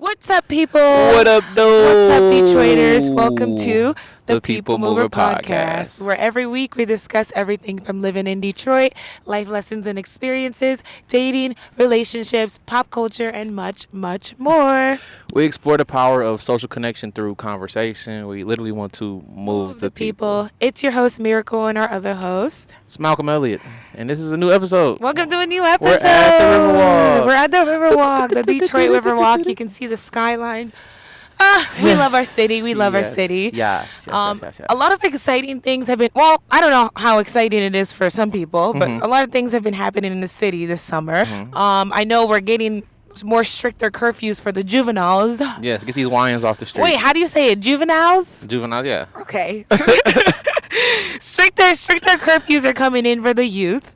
What's up, people? What up, dude? What's up, Detroiters? Welcome to the People Mover Podcast, where every week we discuss everything from living in Detroit, life lessons and experiences, dating, relationships, pop culture, and much, much more. We explore the power of social connection through conversation. We literally want to move the people. It's your host, Miracle, and our other host. It's Malcolm Elliott, and this is a new episode. Welcome to a new episode. We're at the Riverwalk. We're at the Riverwalk, the Detroit Riverwalk. You can see the skyline. We love our city. We love our city. Yes. A lot of exciting things have been, well, I don't know how exciting it is for some people, but a lot of things have been happening in the city this summer. I know we're getting more stricter curfews for the juveniles. Yes, get these wines off the street. Wait, how do you say it? Juveniles? Juveniles, yeah. Okay. Stricter curfews are coming in for the youth.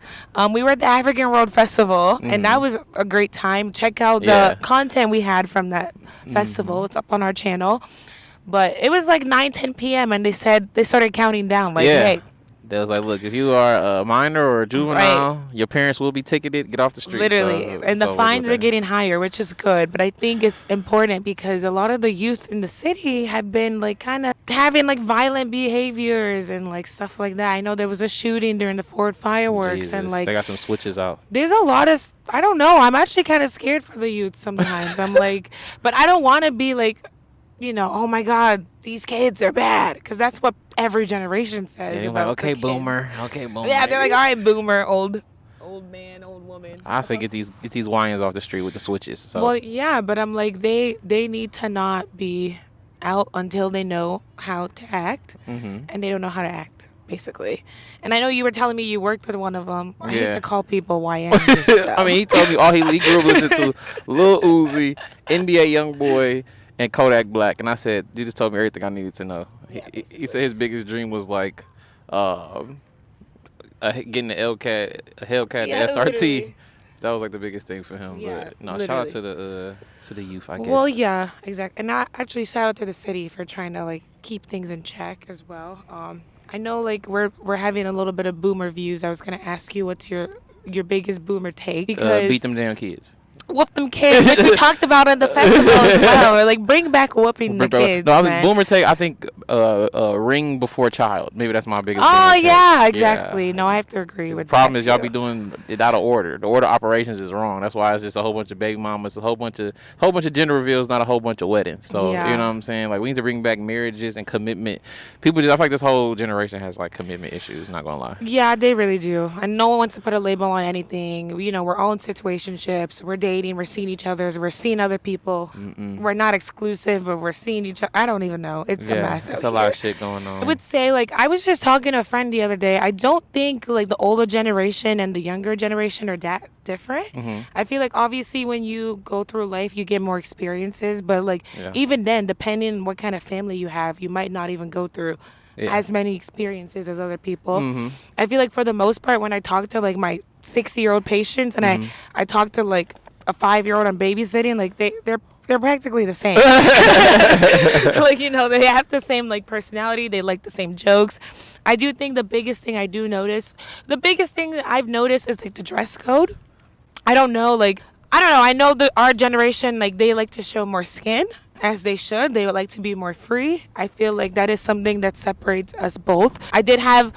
We were at the African Road Festival, and that was a great time. Check out the content we had from that festival. It's up on our channel. But it was like 9-10 p.m. and they started counting down. Like, hey. They was like, look, if you are a minor or a juvenile, your parents will be ticketed. Get off the street. Literally. And the fines are getting higher, which is good. But I think it's important because a lot of the youth in the city have been like kind of having like violent behaviors and like stuff like that. I know there was a shooting during the Ford fireworks. And like they got some switches out. There's a lot of, I don't know. I'm actually kind of scared for the youth sometimes. I'm like, but I don't want to be like, you know, oh my God, these kids are bad. Because that's what every generation says. Yeah, about like, okay, boomer. Yeah, they're like, all right, boomer, old man, old woman. I say get these wines off the street with the switches. So. Well, yeah, but I'm like, they need to not be out until they know how to act. And they don't know how to act, basically. And I know you were telling me you worked with one of them. I hate to call people YN. I mean, he told me all he grew up listening to Lil Uzi, NBA Youngboy, and Kodak Black, and I said, you just told me everything I needed to know. He said his biggest dream was like getting a Hellcat, the SRT. Literally. That was like the biggest thing for him. Yeah, but no, literally. shout out to the youth, I guess. Well, yeah, exactly. And I actually shout out to the city for trying to like keep things in check as well. I know like we're having a little bit of boomer views. I was gonna ask you what's your biggest boomer take, because beat them damn kids. Whoop them kids, which we talked about at the festival as well. Or like bring back whooping the kids. No, boomer take. I think ring before child. Maybe that's my biggest. Oh boomer yeah, take. exactly. Yeah. No, I have to agree with the problem that is y'all too. be doing it out of order. The order of operations is wrong. That's why it's just a whole bunch of baby mamas, a whole bunch of gender reveals, not a whole bunch of weddings. So you know what I'm saying? Like we need to bring back marriages and commitment. People, I feel like this whole generation has like commitment issues. Not gonna lie. Yeah, they really do. And no one wants to put a label on anything. You know, we're all in situationships. We're dating. We're seeing each other. We're seeing other people. We're not exclusive, but we're seeing each other. I don't even know. It's a mess. It's a lot of shit going on. I would say, like, I was just talking to a friend the other day. I don't think, like, the older generation and the younger generation are that different. I feel like, obviously, when you go through life, you get more experiences. But, like, even then, depending on what kind of family you have, you might not even go through as many experiences as other people. I feel like, for the most part, when I talk to, like, my 60-year-old patients and I talk to, like, a 5-year-old I'm babysitting, like they're practically the same. Like, you know, they have the same like personality, they like the same jokes. I do think the biggest thing I've noticed is like the dress code. I don't know, I know that our generation, like, they like to show more skin, as they should. They would like to be more free. I feel like that is something that separates us both. I did have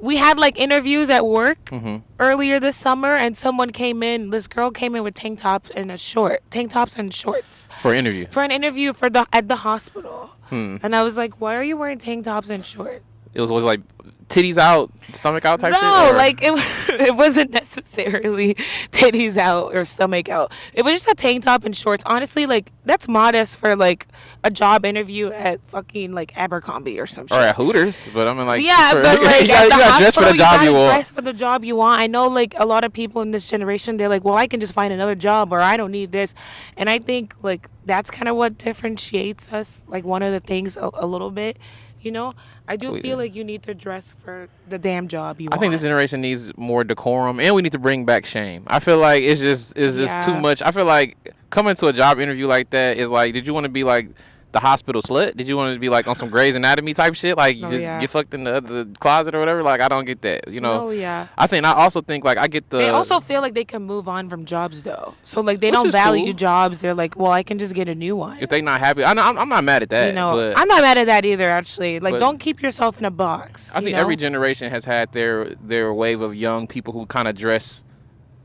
we had like interviews at work earlier this summer, and this girl came in with tank tops and shorts for an interview at the hospital. And I was like, why are you wearing tank tops and shorts? It was always like titties out, stomach out type shit? No, like it wasn't necessarily titties out or stomach out. It was just a tank top and shorts. Honestly, like, that's modest for like a job interview at fucking like Abercrombie or some shit. Or at Hooters, but I mean, like, but like you gotta dress for the job you want. Dress for the job you want. I know, like, a lot of people in this generation, they're like, well, I can just find another job, or I don't need this. And I think like that's kind of what differentiates us. Like, one of the things a little bit. You know, I do feel like you need to dress for the damn job you want. I think this generation needs more decorum, and we need to bring back shame. I feel like it's just too much. I feel like coming to a job interview like that is like, did you want to be like the hospital slut? Did you want to be like on some Grey's Anatomy type shit? Like you just get fucked in the closet or whatever? Like I don't get that. You know? Oh yeah. I also think like I get the. They also feel like they can move on from jobs though. So like they don't value jobs. They're like, well, I can just get a new one. If they not happy, I'm not mad at that. You know, but, I'm not mad at that either. Actually, like don't keep yourself in a box. I think every generation has had their wave of young people who kind of dress,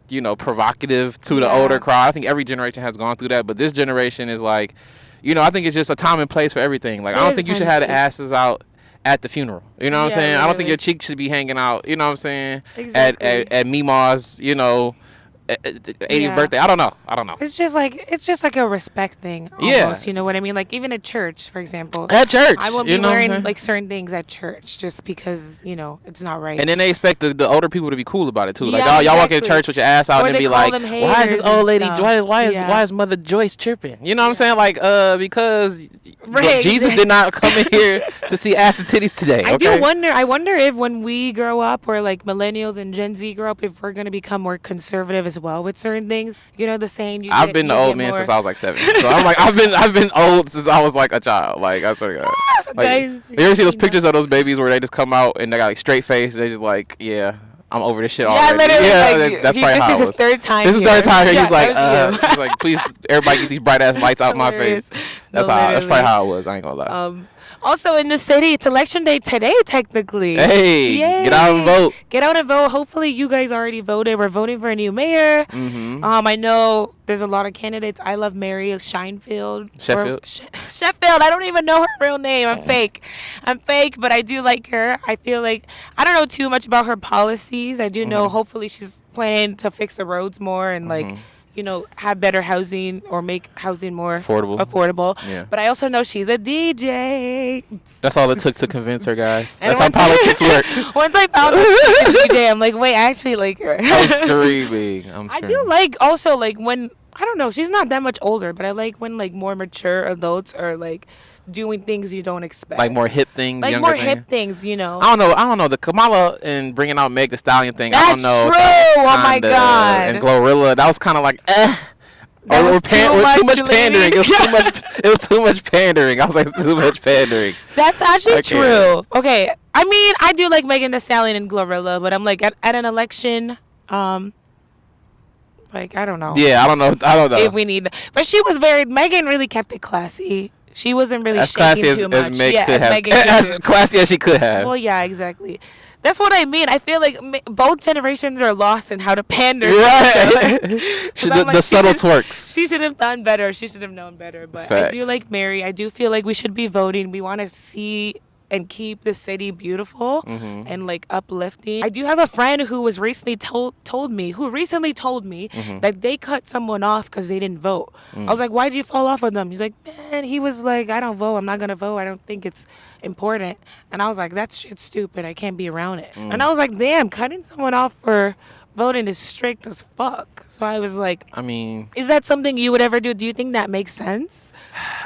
you know, provocative to the older crowd. I think every generation has gone through that, but this generation is like, you know, I think it's just a time and place for everything. Like I don't think you should have the asses out at the funeral. You know what I'm saying? Really. I don't think your cheeks should be hanging out. You know what I'm saying? Exactly. At Mima's, you know, 80th birthday. I don't know. It's just like a respect thing. Almost, you know what I mean? Like even at church, for example. At church, I won't be wearing like certain things at church just because you know it's not right. And then they expect the older people to be cool about it too. Like y'all walk in church with your ass out and be like, why is this old lady? Why is Mother Joyce tripping? You know what I'm saying? Like because Jesus did not come in here to see ass and titties today. I do wonder. I wonder if when we grow up, or like millennials and Gen Z grow up, if we're gonna become more conservative as well with certain things. You know the saying. I've been the old man since I was like 7. So I'm like I've been old since I was like a child. Like I swear to God. Like, you ever see those pictures of those babies where they just come out and they got like straight face? They just like I'm over this shit already. Literally, that's probably how this is his third time. This is his third time here. He's like, please, everybody get these bright ass lights out my face. That's probably how it was. I ain't gonna lie. Also in the city, it's election day today, technically. Hey, yay. Get out and vote. Get out and vote. Hopefully, you guys already voted. We're voting for a new mayor. Mm-hmm. I know there's a lot of candidates. I love Mary Sheffield. Sheffield. I don't even know her real name. I'm fake, but I do like her. I feel like I don't know too much about her policies. I do know. Hopefully, she's planning to fix the roads more and like. You know, have better housing or make housing more affordable. Yeah. But I also know she's a DJ. That's all it took to convince her, guys. That's how politics work. Once I found out she was a DJ, I'm like, wait, I actually like her. I'm screaming. I do like also like when I don't know, she's not that much older, but I like when like more mature adults are like doing things you don't expect. Like more hip things, like more hip things, you know. I don't know. The Kamala and bringing out Meg the Stallion thing. That's I don't know. True. Oh my God. And Glorilla. That was kind of like That was too much pandering. It was too much pandering. I was like, too much pandering. That's actually true. Okay. I mean, I do like Megan Thee Stallion and Glorilla, but I'm like at an election, like I don't know. Yeah, I don't know. If we need, but she was Megan really kept it classy. She wasn't really as shaking classy too much. As Meg could have. As classy as she could have. Well, yeah, exactly. That's what I mean. I feel like both generations are lost in how to pander. Right. the subtle twerks. She should have done better. She should have known better. But Facts. I do like Mary. I do feel like we should be voting. We want to see and keep the city beautiful and like uplifting. I do have a friend who was recently told me that they cut someone off because they didn't vote. I was like, why'd you fall off with them? He's like, man, he was like, I don't vote. I'm not gonna vote. I don't think it's important. And I was like, that shit's stupid. I can't be around it. And I was like, damn, cutting someone off for voting is strict as fuck. So I was like, I mean, is that something you would ever do? Do you think that makes sense?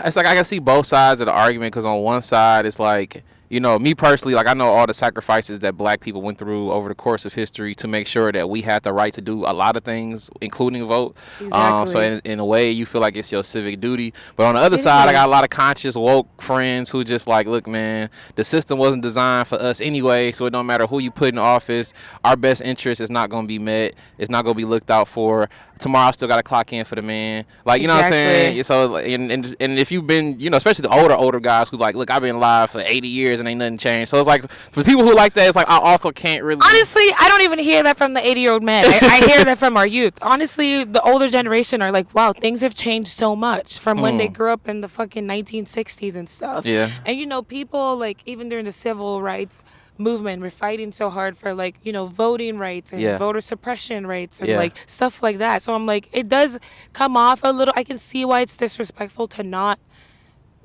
It's like I can see both sides of the argument because on one side it's like, you know, me personally, like I know all the sacrifices that black people went through over the course of history to make sure that we had the right to do a lot of things, including vote. Exactly. So in a way, you feel like it's your civic duty. But on the other side, I got a lot of conscious, woke friends who just like, look, man, the system wasn't designed for us anyway, so it don't matter who you put in office. Our best interest is not going to be met. It's not going to be looked out for. Tomorrow I still got to clock in for the man. Like, you know what I'm saying? So, and if you've been, you know, especially the older guys who like, look, I've been alive for 80 years and ain't nothing changed. So it's like, for people who like that, it's like, I also can't really. Honestly, I don't even hear that from the 80-year-old man. I hear that from our youth. Honestly, the older generation are like, wow, things have changed so much from when they grew up in the fucking 1960s and stuff. Yeah. And, you know, people, like, even during the civil rights movement, we're fighting so hard for, like, you know, voting rights and voter suppression rights and like stuff like that. So I'm like, it does come off a little. I can see why it's disrespectful to not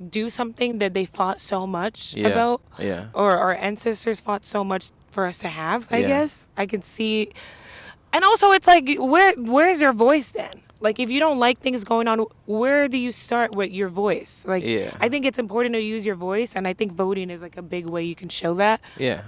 do something that they fought so much about, or our ancestors fought so much for us to have. I guess I can see, and also it's like, where's your voice then? Like, if you don't like things going on, where do you start with your voice? Like, I think it's important to use your voice, and I think voting is like a big way you can show that. Yeah.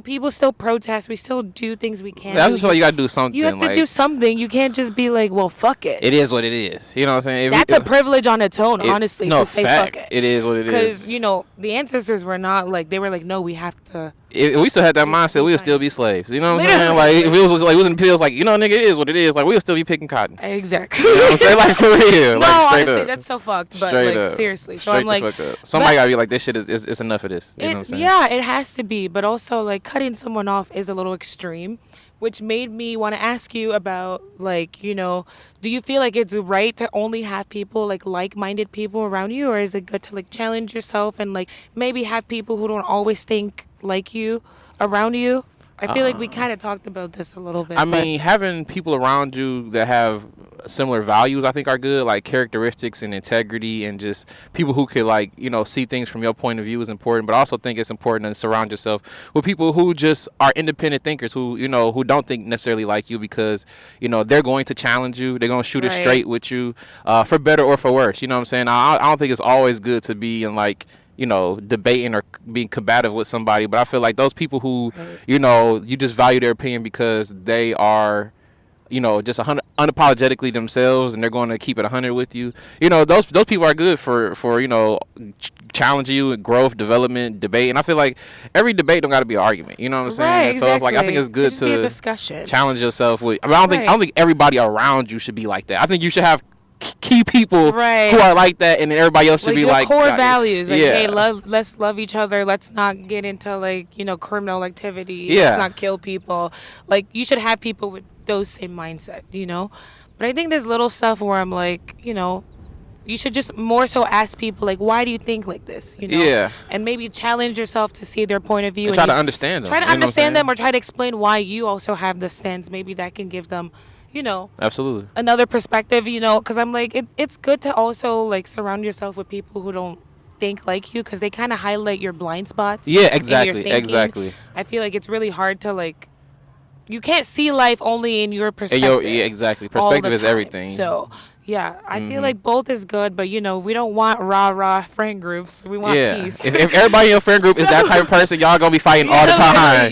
people still protest. We still do things we can. I just feel like you gotta do something. You have to do something. You can't just be like, well, fuck it. It is what it is. You know what I'm saying? That's a privilege on its own, honestly, to say fact. fuck it. It is what it is. Because, the ancestors were not like, they were like, no, we have to. If we still had that mindset, we would still be slaves. You know what I'm saying? Like, if it was like, we was in pills, like, nigga, it is what it is. Like, we would still be picking cotton. Exactly. You know what I'm saying? Like, for real. No, like, straight honestly, up. that's so fucked. But, Straight like, up. seriously. So Straight I'm like. The fuck up. Somebody gotta be like, this shit is enough of this. You know what I'm saying? Yeah, it has to be. But also, like, cutting someone off is a little extreme, which made me want to ask you about, like, do you feel like it's right to only have people, like-minded people around you? Or is it good to, like, challenge yourself and, like, maybe have people who don't always think like you around you? I feel like we kind of talked about this a little bit. I mean, having people around you that have similar values, I think, are good. Like characteristics and integrity, and just people who could, like, see things from your point of view is important. But I also think it's important to surround yourself with people who just are independent thinkers, who who don't think necessarily like you, because they're going to challenge you. They're going to shoot it straight with you, for better or for worse. You know what I'm saying? I don't think it's always good to be in, like, debating or being combative with somebody. But I feel like those people who, you just value their opinion because they are, just unapologetically themselves, and they're going to keep it 100 with you. Those people are good for challenging you in growth, development, debate. And I feel like every debate don't got to be an argument. You know what I'm saying? Right, exactly. So it's like, I think it's good to be a discussion. Challenge yourself with. I don't think everybody around you should be like that. I think you should have key people who are like that, and then everybody else should be like core values. Like, hey, let's love each other. Let's not get into, like, criminal activity. Let's not kill people. Like, you should have people with those same mindset, But I think there's little stuff where I'm like, you should just more so ask people, like, why do you think like this? And maybe challenge yourself to see their point of view and try to understand them. Try to understand them, or try to explain why you also have the stance. Maybe that can give them absolutely another perspective, because I'm like, it's good to also, like, surround yourself with people who don't think like you, because they kind of highlight your blind spots. Exactly. I feel like it's really hard to, like, you can't see life only in your perspective. Exactly. Perspective is everything. So yeah, I feel like both is good, but we don't want rah friend groups. We want peace. If everybody in your friend group is that type of person, y'all gonna be fighting all the time.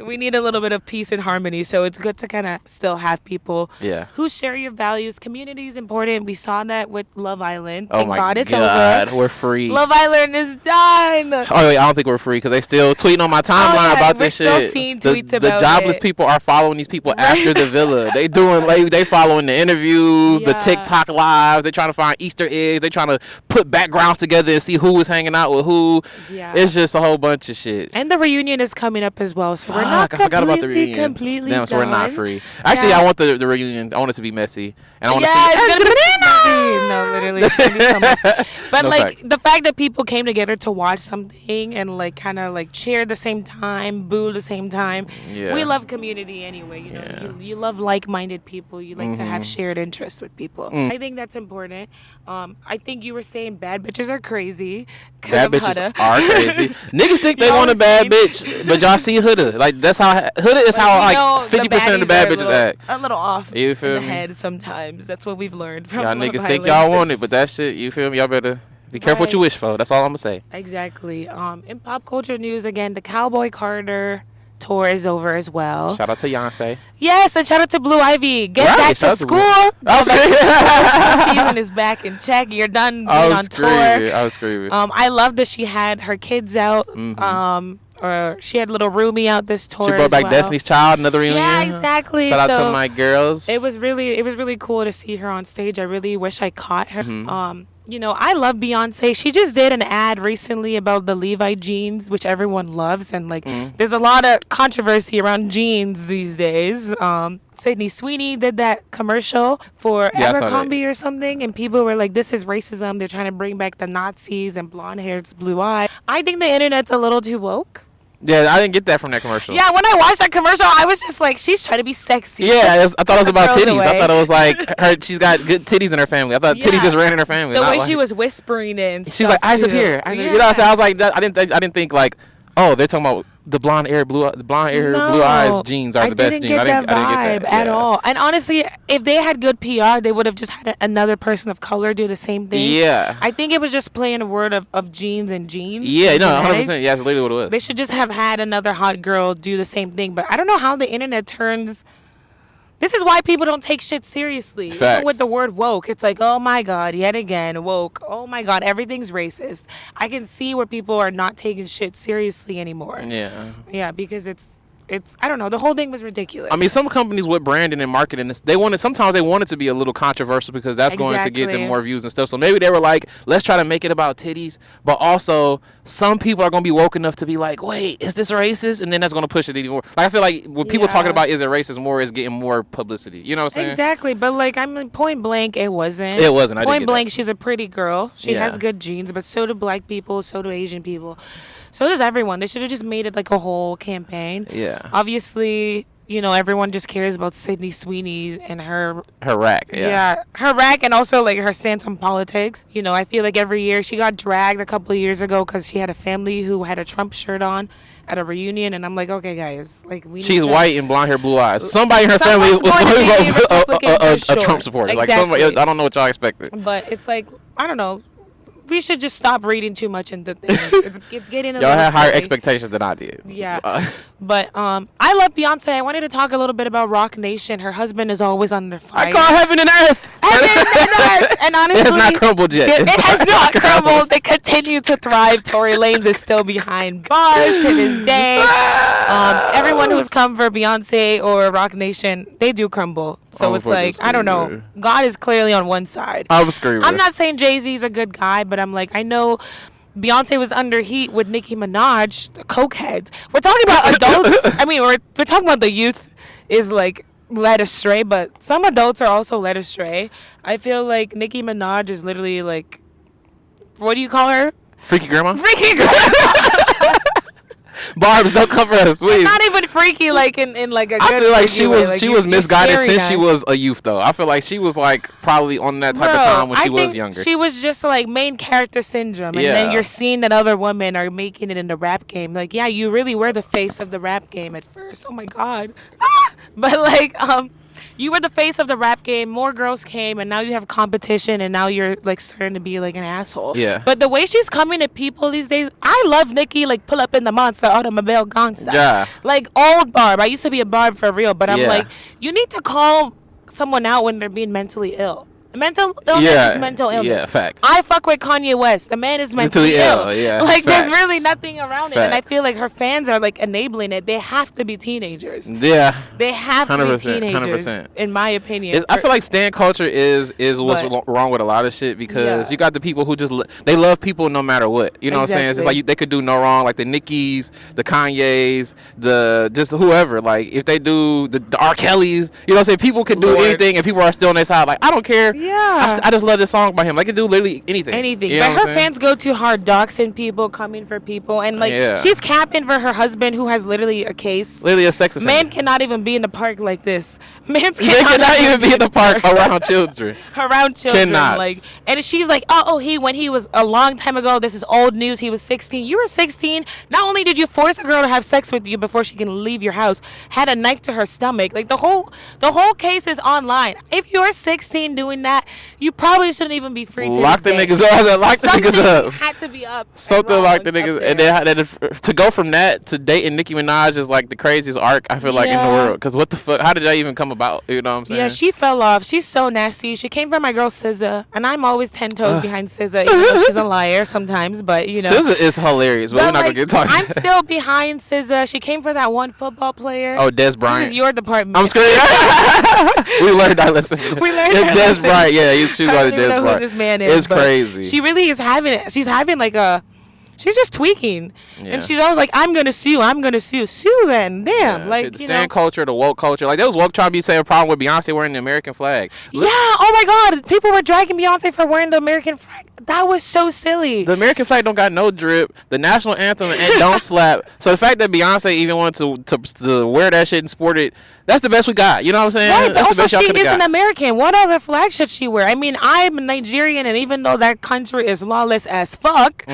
We need a little bit of peace and harmony. So it's good to kind of still have people who share your values. Community is important. We saw that with Love Island. Thank God it's over. We're free. Love Island is done. Oh wait, I don't think we're free, because they still tweeting on my timeline about this shit. We're still seeing tweets about the jobless people are following these people after the villa. They doing they following the interviews, the TikTok lives. They trying to find Easter eggs. They trying to put backgrounds together and see who was hanging out with who. Yeah. It's just a whole bunch of shit. And the reunion is coming up as well, so we're not completely Damn, so we're not free. Actually, I want the reunion. I want it to be messy, and I want to see. No, literally, it's gonna be so messy. But the fact that people came together to watch something and, like, kind of, like, cheer at the same time, boo at the same time. Yeah. We love community anyway. You love like-minded people. You like to have shared interests with people. I think that's important. I think you were saying bad bitches are crazy. Bad bitches are crazy. Niggas think they want a bad bitch, but y'all see Huda. Like, that's how Huda is how, like, 50% of the bad bitches act. A little off you feel in the me? Head sometimes. That's what we've learned from y'all niggas think y'all want it, but that shit, you feel me? Y'all better be careful what you wish for. That's all I'm gonna say. Exactly. In pop culture news, again, the Cowboy Carter tour is over as well. Shout out to Beyonce. Yes, and shout out to Blue Ivy. Get back to school. Season is back in check. You're done being on tour. I was screaming. I love that she had her kids out. Or she had little Rumi out this tour. She brought back Destiny's Child, another reunion. Yeah, exactly. Shout out to my girls. It was really cool to see her on stage. I really wish I caught her. I love Beyonce. She just did an ad recently about the Levi jeans, which everyone loves, and there's a lot of controversy around jeans these days. Sydney Sweeney did that commercial for Abercrombie or something, and people were like, this is racism. They're trying to bring back the Nazis and blonde hair's blue eye. I think the internet's a little too woke. Yeah, I didn't get that from that commercial. Yeah, when I watched that commercial, I was just like, she's trying to be sexy. Yeah, I thought it was about titties. Away. I thought it was like she's got good titties in her family. I thought titties just ran in her family. The way she was whispering it and she's like, eyes up here. You know what I'm saying? I was like, I didn't think like, oh, they're talking about the blonde hair, blue eyes jeans are the best jeans. I didn't get that vibe at all. And honestly, if they had good PR, they would have just had another person of color do the same thing. Yeah. I think it was just playing a word of jeans and jeans. Yeah, no, 100%. Yeah, that's literally what it was. They should just have had another hot girl do the same thing. But I don't know how the internet turns. This is why people don't take shit seriously. Facts. Even with the word woke, it's like, oh my God, yet again, woke. Oh my God, everything's racist. I can see where people are not taking shit seriously anymore. Yeah. Yeah, because it's I don't know, the whole thing was ridiculous. I mean, some companies with branding and marketing, sometimes they want it to be a little controversial because that's going to get them more views and stuff. So maybe they were like, let's try to make it about titties, but also some people are going to be woke enough to be like, wait, is this racist? And then that's going to push it anymore. Like, I feel like when people talking about is it racist more is getting more publicity. You know what I'm saying? Exactly, but like, I mean, point blank, it wasn't. It wasn't. Point blank, she's a pretty girl. She has good genes, but so do black people, so do Asian people. So does everyone. They should have just made it like a whole campaign. Yeah. Obviously, you know, everyone just cares about Sydney Sweeney and her rack. Yeah, her rack, and also like her stance on politics. You know, I feel like every year she got dragged a couple of years ago because she had a family who had a Trump shirt on at a reunion, and I'm like, okay, guys, like she's white and blonde hair, blue eyes. Somebody in her family was going to be a Trump supporter. Exactly. Like somebody, I don't know what y'all expected. But it's like, I don't know. We should just stop reading too much into things. It's getting a y'all little had higher silly. expectations than I did. Yeah. But I love Beyonce. I wanted to talk a little bit about Roc Nation. Her husband is always under fire. I call heaven and earth. Heaven and earth. And honestly, it has not crumbled yet. It has not crumbled. They continue to thrive. Tory Lanez is still behind bars to this day. Everyone who's come for Beyonce or Roc Nation, they do crumble. So it's like, I don't know. God is clearly on one side. I'm screaming. I'm not saying Jay-Z's a good guy, but I'm like, I know Beyonce was under heat with Nicki Minaj, the cokeheads. We're talking about adults. I mean, we're talking about the youth is like led astray, but some adults are also led astray. I feel like Nicki Minaj is literally like, what do you call her? Freaky grandma? Freaky grandma. Barbz, don't cover us, please. Not even freaky, like in like a good. I feel like she was way. she was misguided since she was a youth, though. I feel like she was like probably on that type of time when she was younger. She was just like main character syndrome, and then you're seeing that other women are making it in the rap game. Like, yeah, you really were the face of the rap game at first. Oh my God, but like you were the face of the rap game. More girls came, and now you have competition, and now you're like starting to be like an asshole. Yeah. But the way she's coming at people these days, I love Nicki. Like, pull up in the monster automobile gangsta. Yeah. Like old Barb. I used to be a Barb for real, but I'm like, you need to call someone out when they're being mentally ill. Mental illness is mental illness. Yeah, facts. I fuck with Kanye West. The man is mentally ill. Yeah, like, facts. there's really nothing around it. And I feel like her fans are, like, enabling it. They have to be teenagers. Yeah. They have to be teenagers, 100%. in my opinion. I feel like stan culture is what's wrong with a lot of shit because you got the people who just, they love people no matter what. You know what I'm saying? It's just like they could do no wrong. Like the Nickis, the Kanyes, just whoever. Like, if they do the R. Kellys, you know what I'm saying? People can do anything and people are still on their side. Like, I don't care. Yeah. I just love this song by him. I can do literally anything. Anything. You know but her fans go too hard doxing people, coming for people. And, like, she's capping for her husband who has literally a case. Literally a sex offender. Man cannot even be in the park like this. Man cannot even be in the park around children. Around children. Cannot. Like, and she's like, when he was a long time ago, this is old news. He was 16. You were 16. Not only did you force a girl to have sex with you before she can leave your house, had a knife to her stomach. Like, the whole case is online. If you're 16 doing that, you probably shouldn't even be free to lock the niggas up. Lock the niggas up. Had to be up. Something like the niggas, and then to go from that to dating Nicki Minaj is like the craziest arc I feel like in the world. Because what the fuck? How did that even come about? You know what I'm saying? Yeah, she fell off. She's so nasty. She came from my girl SZA, and I'm always 10 toes behind SZA, even though she's a liar sometimes. But you know, SZA is hilarious, but we're not gonna get talking. I'm still behind SZA. She came for that one football player. Oh, Des Bryant. This is your department. I'm screaming. We learned our lesson. We learned our lesson. Des Bryant. Yeah, she's about Des Bryant. Who this man is, it's crazy. She really is having it. She's having like she's just tweaking. Yeah. And she's always like, I'm going to sue. Sue then. Damn. Like, the stan culture, the woke culture. Like, there was woke trying to say a problem with Beyonce wearing the American flag. Yeah. Oh, my God. People were dragging Beyonce for wearing the American That was so silly. The American flag don't got no drip. The national anthem and don't slap. So the fact that Beyonce even wanted to wear that shit and sport it, that's the best we got. You know what I'm saying? Right, but that's also the best she is an American. What other flag should she wear? I mean, I'm Nigerian, and even though that country is lawless as fuck,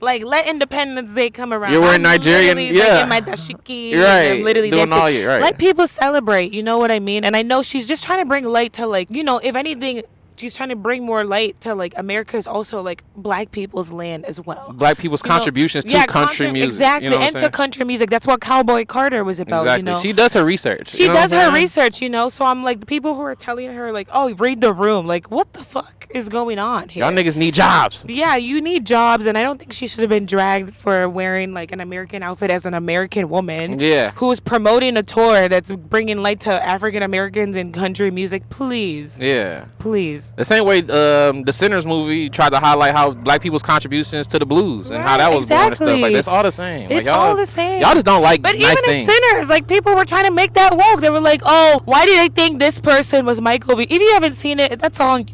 like, let Independence Day come around. You're wearing Nigerian, like, yeah. in my dashiki. Right. I'm literally doing dancing. all you, right. Let people celebrate. You know what I mean? And I know she's just trying to bring light to, like, you know, if anything, she's trying to bring more light to, like, America is also, like, black people's land as well. Black people's contributions to country music. Exactly, you know and to country music. That's what Cowboy Carter was about, exactly. you know? She does her research. She does her research, you know? So I'm like, the people who are telling her, like, oh, read the room. Like, what the fuck is going on here? Y'all niggas need jobs. Yeah, you need jobs, and I don't think she should have been dragged for wearing, like, an American outfit as an American woman. Yeah. Who's promoting a tour that's bringing light to African Americans in country music. Please. Yeah. Please. The same way the Sinners movie tried to highlight how black people's contributions to the blues and how that was born and stuff. Like, that's all the same. It's like, all the same. Y'all just don't like but nice even things. in Sinners, like, people were trying to make that woke. They were like, oh, why do they think this person was Michael B? If you haven't seen it, that's on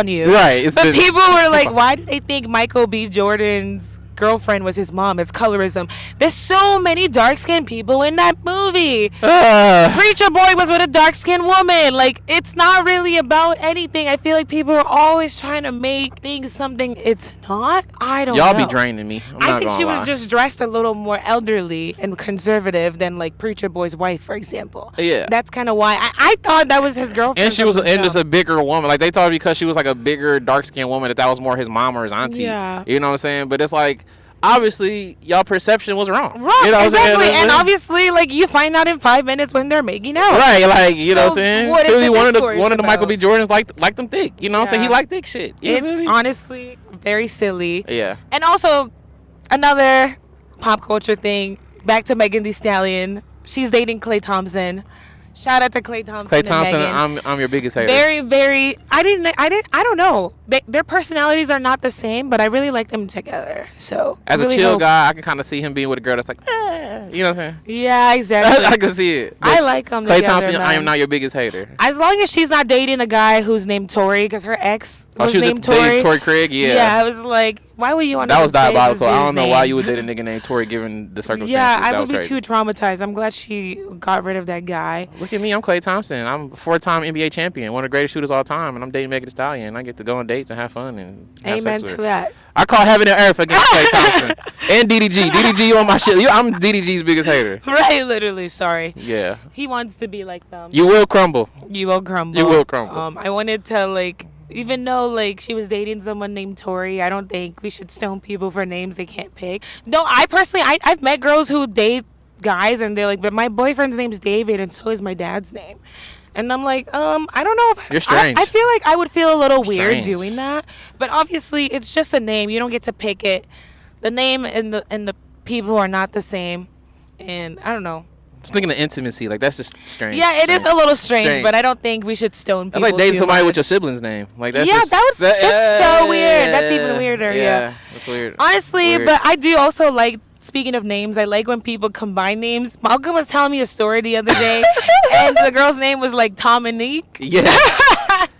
you. Right. But people were like, why do they think Michael B. Jordan's girlfriend was his mom? It's colorism. There's so many dark-skinned people in that movie. Preacher Boy was with a dark-skinned woman. Like, it's not really about anything. I feel like people are always trying to make things something it's not. I don't know. Y'all be draining me. I think she was just dressed a little more elderly and conservative than, like, Preacher Boy's wife, for example. Yeah. That's kind of why I thought that was his girlfriend. And she was just a bigger woman. Like, they thought because she was like a bigger dark-skinned woman that was more his mom or his auntie. Yeah. You know what I'm saying? But it's like, obviously, y'all perception was wrong. Right, you know exactly. And obviously, like, you find out in 5 minutes when they're making out. Right, like, you know what I'm saying? What is Clearly, the one of the Michael B. Jordans liked them thick. You know what I'm saying? He Yeah. liked thick shit. You It's feel me? honestly very silly. Yeah. And also, another pop culture thing, back to Megan Thee Stallion. She's dating Klay Thompson. Shout out to Klay Thompson. Klay Thompson, and Megan. I'm your biggest hater. Very, very. I don't know. Their personalities are not the same, but I really like them together. So As I really a chill hope- guy, I can kind of see him being with a girl that's like, you know what I'm saying? Yeah, exactly. I can see it. I like them Klay together, Thompson, man. I am not your biggest hater. As long as she's not dating a guy who's named Tori, because her ex was she was named dating Tori. Tory Craig, yeah. Yeah, I was like, why would you want to? That was say this diabolical. I dude's don't know why name? you would date a nigga named Tory given the circumstances. Yeah, I That would was be crazy. too traumatized. I'm glad she got rid of that guy. Look at me, I'm Klay Thompson. I'm a 4-time NBA champion, one of the greatest shooters of all time, and I'm dating Megan Thee Stallion. I get to go on dates and have fun and have Amen sex with to her. that. I call heaven and earth against Klay Thompson and DDG. DDG, you on my shit. I'm DDG's biggest hater. Right, literally. Sorry. Yeah. He wants to be like them. You will crumble. You will crumble. You will crumble. I wanted to, like, even though, like, she was dating someone named Tori, I don't think we should stone people for names they can't pick. No, I personally, I've met girls who date guys and they're like, but my boyfriend's name's David and so is my dad's name. And I'm like, I don't know if You're strange. I feel like I would feel a little weird Strange. doing that. But obviously, it's just a name. You don't get to pick it. The name and the people are not the same. And I don't know. Just thinking of intimacy, like that's just strange. Yeah, it is a little strange, Strange. but I don't think we should stone people. That's like dating too somebody much. with your sibling's name. Like that's Yeah, just, that's so weird. That's even weirder, yeah. That's weird. Honestly, Weird. but I do also like, speaking of names, I like when people combine names. Malcolm was telling me a story the other day, and the girl's name was like Dominique. Yeah.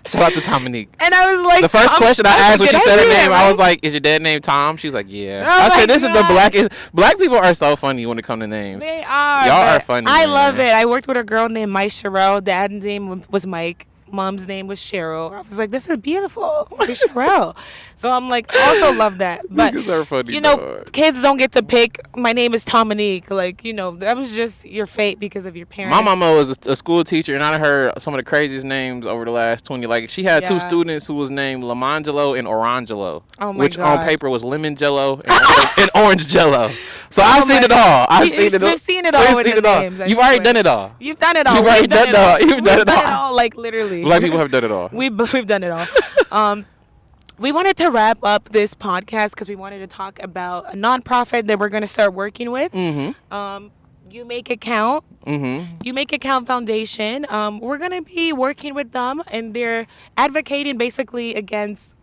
Shout out to Dominique. And I was like, The first question I asked when she good said her idea, name, I right? was like, "Is your dad named Tom?" She was like, "Yeah." Oh I my said, "This is the God. black people are so funny when it comes to names. They are. Y'all are but funny, I man. love it. I worked with a girl named Mike Sherrill. Dad's name was Mike. Mom's name was Cheryl. I was like, this is beautiful. It's Cheryl. So I'm like, also love that. But, Niggas are funny, you know, dog. kids don't get to pick, my name is Dominique. Like, you know, that was just your fate because of your parents. My mama was a school teacher, and I heard some of the craziest names over the last 20. Like, she had two Yeah. students who was named Lamangelo and Orangelo, Oh my which God. on paper was lemon jello and orange jello. So I've seen my it all. I've You- seen it all. we've seen it all We've with seen the it all. names, I You've already swear. done it all. You've done it all. You've already We've done done it all. You've We've done it done all. like literally. Black people have done it all. We've done it all. We wanted to wrap up this podcast because we wanted to talk about a nonprofit that we're going to start working with. Mm-hmm. You Make It Count. Mm-hmm. You Make It Count Foundation. We're going to be working with them, and they're advocating basically against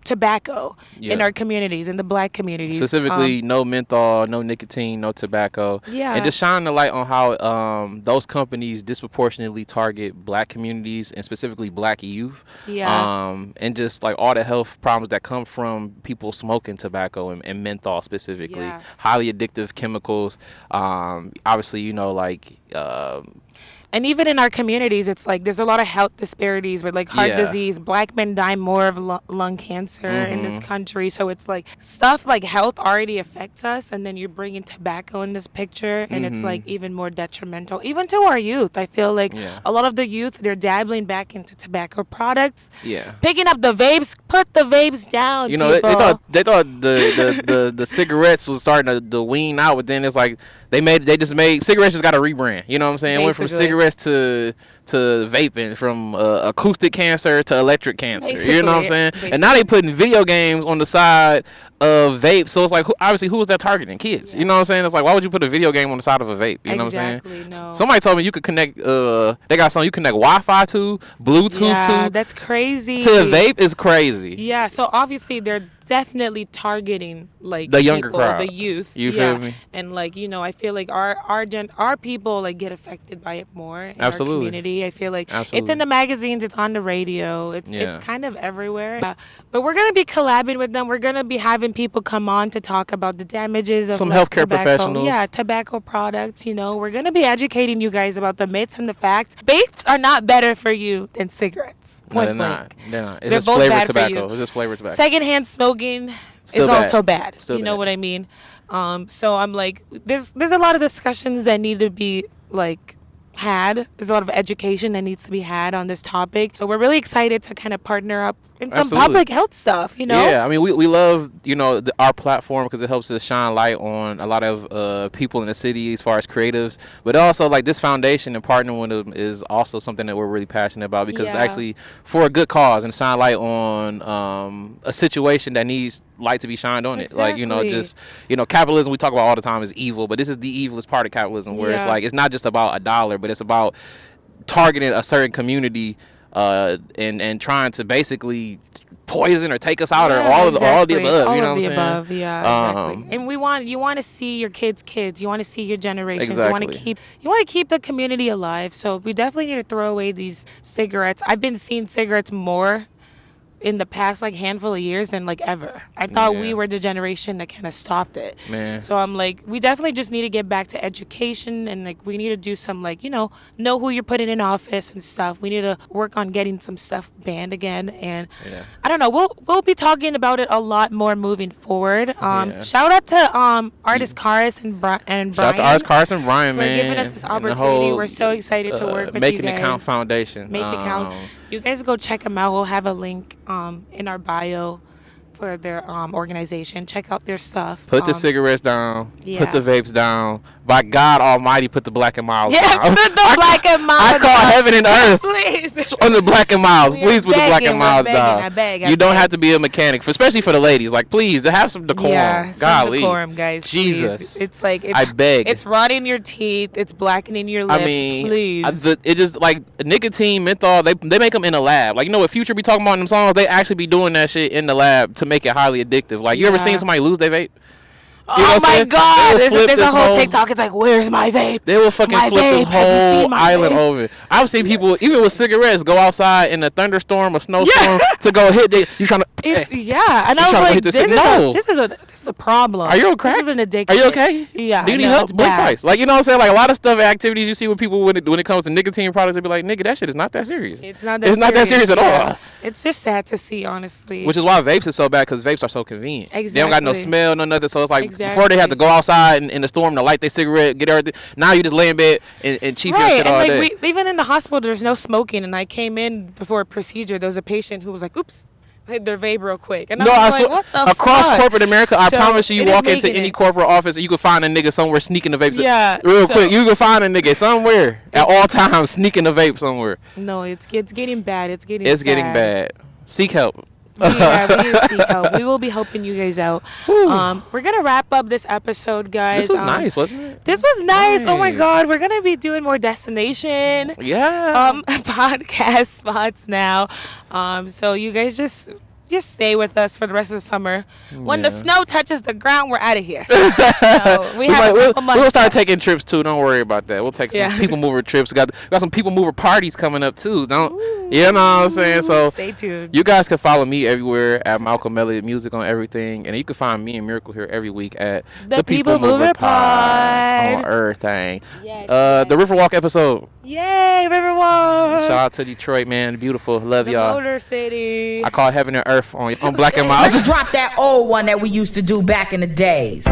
tobacco in our communities, in the black communities. Specifically, no menthol, no nicotine, no tobacco. Yeah. And just shine the light on how those companies disproportionately target black communities and specifically black youth. Yeah. And just like all the health problems that come from people smoking tobacco and menthol specifically. Yeah. Highly addictive chemicals. Obviously, you know, like... and even in our communities, it's like there's a lot of health disparities with like heart disease. Black men die more of lung cancer in this country. So it's like stuff like health already affects us. And then you're bringing tobacco in this picture. And it's like even more detrimental, even to our youth. I feel like a lot of the youth, they're dabbling back into tobacco products. Yeah. Picking up the vapes, put the vapes down. You know, they thought the cigarettes was starting to wean out. But then it's like they just made cigarettes just got a rebrand. You know what I'm saying? It went from cigarettes to vaping, from acoustic cancer to electric cancer. Basically, you know what I'm saying? Basically. And now they putting video games on the side of vape. So it's like, obviously, who was that targeting? Kids. Yeah. You know what I'm saying? It's like, why would you put a video game on the side of a vape? You know what I'm saying? No. Somebody told me you could connect, they got something you connect Wi-Fi to, Bluetooth to. That's crazy. To a vape is crazy. Yeah, so obviously they're definitely targeting like the younger people, crowd, the youth. You feel me? And like, you know, I feel like our people like get affected by it more in our community. I feel like it's in the magazines, it's on the radio, it's kind of everywhere. But we're gonna be collabing with them. We're gonna be having people come on to talk about the damages of some like, healthcare professionals. Yeah, tobacco products. You know, we're gonna be educating you guys about the myths and the facts. Vapes are not better for you than cigarettes. No, they're not. They're not. It's just flavored tobacco. It's just flavored tobacco. Secondhand smoking is also bad. You know what I mean? So I'm like, there's a lot of discussions that need to be like had. There's a lot of education that needs to be had on this topic. So we're really excited to kind of partner up in some public health stuff, you know? Yeah, I mean, we love, you know, our platform because it helps us shine light on a lot of people in the city as far as creatives. But also, like, this foundation and partnering with them is also something that we're really passionate about because it's actually for a good cause and shine light on a situation that needs light to be shined on it. Like, you know, just, you know, capitalism we talk about all the time is evil, but this is the evilest part of capitalism where it's like, it's not just about a dollar, but it's about targeting a certain community and trying to basically poison or take us out or all of the above. You know what I'm saying? Yeah, exactly. And you want to see your kids. You want to see your generations. Exactly. You want to keep the community alive. So we definitely need to throw away these cigarettes. I've been seeing cigarettes more in the past like handful of years than like ever. I thought we were the generation that kind of stopped it. Man. So I'm like, we definitely just need to get back to education and like we need to do some like, you know who you're putting in office and stuff. We need to work on getting some stuff banned again. And I don't know, we'll be talking about it a lot more moving forward. Shout out to artist Karis and Brian. Shout out to artist Karis and Brian, for giving us this opportunity. We're so excited to work with Make you guys. Making It Count Foundation. Make It Count. You guys go check them out. We'll have a link in our bio for their organization. Check out their stuff. Put the cigarettes down. Put the vapes down. By God Almighty, put the Black and Milds down. Put the Black and Milds I call heaven and earth please. On the Black and Milds. Please put the Black and Milds down. I beg. You don't have to be a mechanic, especially for the ladies. Like, please, have some decorum. Yeah, some decorum, guys. Jesus. Please. It's like, I beg. It's rotting your teeth. It's blackening your lips. I mean, please. It just, like, nicotine, menthol, they make them in a lab. Like, you know what Future be talking about in them songs? They actually be doing that shit in the lab to make it highly addictive. Like, you ever seen somebody lose their vape? You know my God! There's a whole TikTok. It's like, where's my vape? They will fucking flip this whole island over. I've seen people, even with cigarettes, go outside in a thunderstorm or snowstorm to go hit. You trying to? And I was like, this is a problem. Are you okay? This is an addiction. Are you okay? Yeah. Do you need help? Blink twice. Like, you know what I'm saying? Like, a lot of stuff, activities you see with people when it comes to nicotine products, they be like, nigga, that shit is not that serious. It's not that serious at all. It's just sad to see, honestly. Which is why vapes is so bad, because vapes are so convenient. Exactly. They don't got no smell, no nothing. So it's like before they have to go outside in the storm to light their cigarette, get everything. Now you just lay in bed and chief your shit all day. Even in the hospital, there's no smoking. And I came in before a procedure. There was a patient who was like, "Oops." Hit their vape real quick. And I was like, what the across fuck? Corporate America, I promise you walk into any corporate office and you can find a nigga somewhere sneaking the vapes. Yeah. Real quick. You can find a nigga somewhere at all times sneaking the vape somewhere. No, it's getting bad. It's getting bad. Seek help. We need to seek help. We will be helping you guys out. We're going to wrap up this episode, guys. This was nice, wasn't it? This was nice. Oh, my God. We're going to be doing more podcast spots now. So you guys just, just stay with us for the rest of the summer. When the Yeah. snow touches the ground, we're out of here. So we have a couple months. We'll start taking trips too. Don't worry about that. We'll take some people mover trips. Got some people mover parties coming up too. You know what I'm saying? So stay tuned. You guys can follow me everywhere at Malcolm Melody Music on everything, and you can find me and Miracle here every week at The People Mover Pod on everything. Yes, The Riverwalk episode. Yay, Riverwalk! Shout out to Detroit, man. Beautiful. Love the y'all. Motor City. I call Heaven and Earth on Black and Miles. Let's drop that old one that we used to do back in the days.